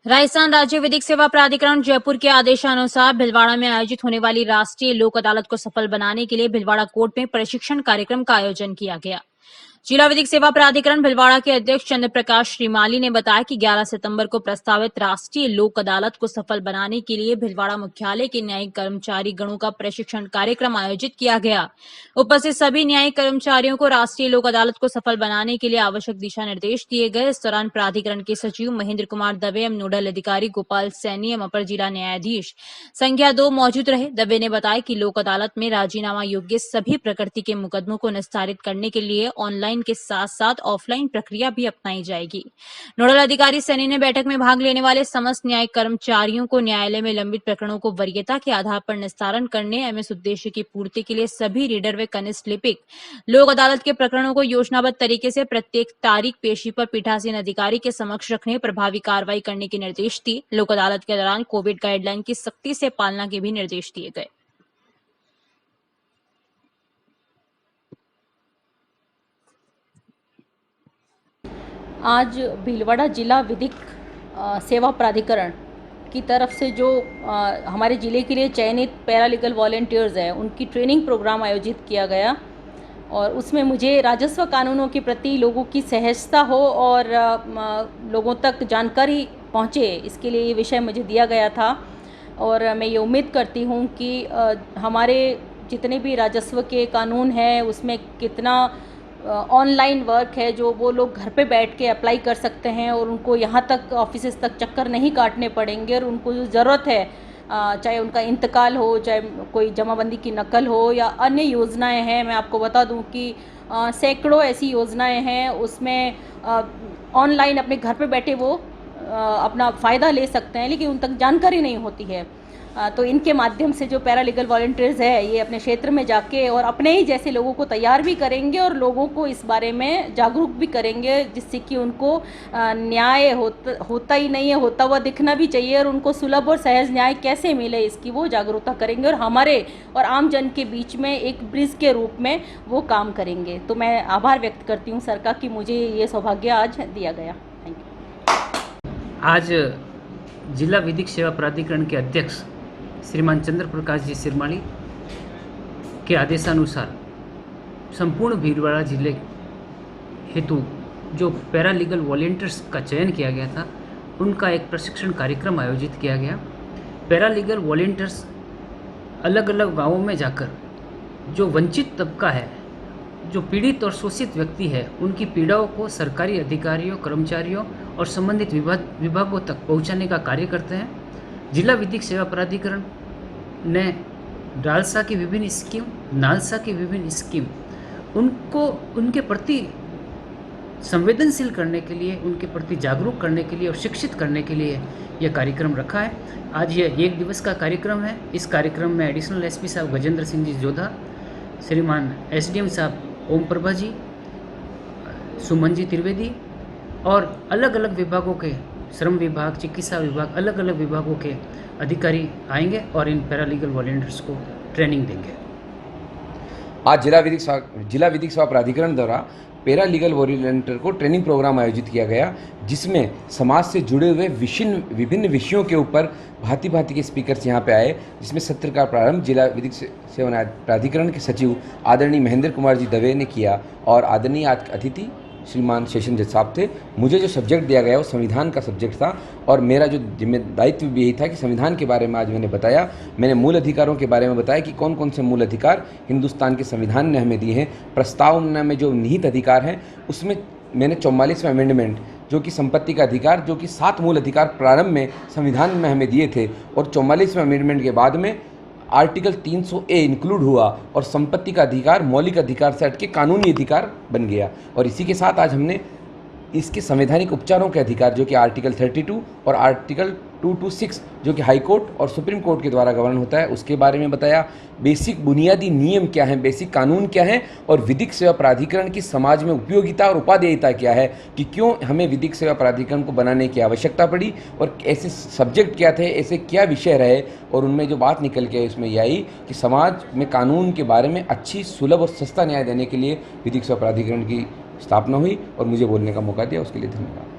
राजस्थान राज्य विधिक सेवा प्राधिकरण जयपुर के आदेशानुसार भिलवाड़ा में आयोजित होने वाली राष्ट्रीय लोक अदालत को सफल बनाने के लिए भिलवाड़ा कोर्ट में प्रशिक्षण कार्यक्रम का आयोजन किया गया। जिला विधिक सेवा प्राधिकरण भिलवाड़ा के अध्यक्ष चंद्र प्रकाश श्रीमाली ने बताया कि 11 सितंबर को प्रस्तावित राष्ट्रीय लोक अदालत को सफल बनाने के लिए भिलवाड़ा मुख्यालय के न्यायिक कर्मचारी गणों का प्रशिक्षण कार्यक्रम आयोजित किया गया। उपस्थित सभी न्यायिक कर्मचारियों को राष्ट्रीय लोक अदालत को सफल बनाने के लिए आवश्यक दिशा निर्देश दिए गए। इस दौरान प्राधिकरण के सचिव महेंद्र कुमार दवे एवं नोडल अधिकारी गोपाल सैनी एवं अपर जिला न्यायाधीश संख्या 2 मौजूद रहे। दवे ने बताया कि लोक अदालत में राजीनामा योग्य सभी प्रकृति के मुकदमों को निस्तारित करने के लिए ऑनलाइन के साथ साथ ऑफलाइन प्रक्रिया भी अपनाई जाएगी। नोडल अधिकारी सैनी ने बैठक में भाग लेने वाले समस्त न्यायिक कर्मचारियों को न्यायालय में लंबित प्रकरणों को वरीयता के आधार पर निस्तारण करने एवं इस उद्देश्य की पूर्ति के लिए सभी रीडर व कनिष्ठ लिपिक लोक अदालत के प्रकरणों को योजनाबद्ध तरीके से प्रत्येक तारीख पेशी पर पीठासीन अधिकारी के समक्ष रखने, प्रभावी कार्रवाई करने के निर्देश दिए। लोक अदालत के दौरान कोविड गाइडलाइन की सख्ती से पालना के भी निर्देश दिए गए। आज भीलवाड़ा जिला विधिक सेवा प्राधिकरण की तरफ से जो हमारे ज़िले के लिए चयनित पैरालीगल वॉलंटियर्स हैं उनकी ट्रेनिंग प्रोग्राम आयोजित किया गया और उसमें मुझे राजस्व कानूनों के प्रति लोगों की सहजता हो और लोगों तक जानकारी पहुँचे, इसके लिए ये विषय मुझे दिया गया था। और मैं ये उम्मीद करती हूँ कि हमारे जितने भी राजस्व के कानून हैं उसमें कितना ऑनलाइन वर्क है जो वो लोग घर पे बैठ के अप्लाई कर सकते हैं और उनको यहाँ तक ऑफिसेस तक चक्कर नहीं काटने पड़ेंगे और उनको जो ज़रूरत है, चाहे उनका इंतकाल हो, चाहे कोई जमाबंदी की नकल हो या अन्य योजनाएं हैं। मैं आपको बता दूं कि सैकड़ों ऐसी योजनाएं हैं, उसमें ऑनलाइन अपने घर पे बैठे वो अपना फ़ायदा ले सकते हैं, लेकिन उन तक जानकारी नहीं होती है। तो इनके माध्यम से जो पैरालीगल वॉलंटियर्स है ये अपने क्षेत्र में जाके और अपने ही जैसे लोगों को तैयार भी करेंगे और लोगों को इस बारे में जागरूक भी करेंगे, जिससे कि उनको न्याय होता ही नहीं है, होता हुआ दिखना भी चाहिए और उनको सुलभ और सहज न्याय कैसे मिले इसकी वो जागरूकता करेंगे और हमारे और आम जन के बीच में एक ब्रिज के रूप में वो काम करेंगे। तो मैं आभार व्यक्त करती हूँ सरकार की, मुझे ये सौभाग्य आज दिया गया। Thank you. आज जिला विधिक सेवा प्राधिकरण के अध्यक्ष श्रीमान चंद्र प्रकाश जी श्रीमाली के आदेशानुसार संपूर्ण भीलवाड़ा जिले हेतु जो पैरालीगल वॉलंटियर्स का चयन किया गया था उनका एक प्रशिक्षण कार्यक्रम आयोजित किया गया। पैरालीगल वॉलंटियर्स अलग अलग गांवों में जाकर जो वंचित तबका है, जो पीड़ित और शोषित व्यक्ति है, उनकी पीड़ाओं को सरकारी अधिकारियों, कर्मचारियों और संबंधित विभागों तक पहुंचाने का कार्य करते हैं। जिला विधिक सेवा प्राधिकरण ने डालसा की विभिन्न स्कीम, नालसा की विभिन्न स्कीम उनको उनके प्रति संवेदनशील करने के लिए, उनके प्रति जागरूक करने के लिए और शिक्षित करने के लिए यह कार्यक्रम रखा है। आज यह 1 दिवस का कार्यक्रम है। इस कार्यक्रम में एडिशनल एसपी साहब गजेंद्र सिंह जी जोधा, श्रीमान एसडीएम साहब ओम प्रभा जी, सुमन जी त्रिवेदी और अलग अलग विभागों के श्रम विभाग, चिकित्सा विभाग, अलग अलग विभागों के अधिकारी आएंगे और इन पैरालीगल वॉलंटियर्स को ट्रेनिंग देंगे। आज जिला विधिक सेवा प्राधिकरण द्वारा पैरालीगल वॉलंटियर को ट्रेनिंग प्रोग्राम आयोजित किया गया, जिसमें समाज से जुड़े हुए विभिन्न विषयों के ऊपर भांति भांति के स्पीकर्स यहाँ पे आए, जिसमें सत्र का प्रारंभ जिला विधिक सेवा प्राधिकरण के सचिव आदरणीय महेंद्र कुमार जी दवे ने किया और आदरणीय आज अतिथि श्रीमान सेशन जज साहब थे। मुझे जो सब्जेक्ट दिया गया वो संविधान का सब्जेक्ट था और मेरा जो दायित्व भी यही था कि संविधान के बारे में आज मैंने बताया। मैंने मूल अधिकारों के बारे में बताया कि कौन कौन से मूल अधिकार हिंदुस्तान के संविधान ने हमें दिए हैं। प्रस्तावना में जो निहित अधिकार हैं उसमें मैंने 44वां अमेंडमेंट जो कि संपत्ति का अधिकार, जो कि 7 मूल अधिकार प्रारंभ में संविधान में हमें दिए थे और 44वें अमेंडमेंट के बाद में आर्टिकल 300A इंक्लूड हुआ और संपत्ति का अधिकार मौलिक अधिकार से हट के कानूनी अधिकार बन गया। और इसी के साथ आज हमने इसके संवैधानिक उपचारों के अधिकार जो कि आर्टिकल 32 और आर्टिकल 226 जो कि हाई कोर्ट और सुप्रीम कोर्ट के द्वारा गवर्न होता है उसके बारे में बताया। बेसिक बुनियादी नियम क्या हैं, बेसिक कानून क्या हैं और विधिक सेवा प्राधिकरण की समाज में उपयोगिता और उपादेयता क्या है, कि क्यों हमें विधिक सेवा प्राधिकरण को बनाने की आवश्यकता पड़ी और ऐसे सब्जेक्ट क्या थे, ऐसे क्या विषय रहे। और उनमें जो बात निकल के उसमें यह आई कि समाज में कानून के बारे में अच्छी, सुलभ और सस्ता न्याय देने के लिए विधिक सेवा प्राधिकरण की स्थापना हुई और मुझे बोलने का मौका दिया, उसके लिए धन्यवाद।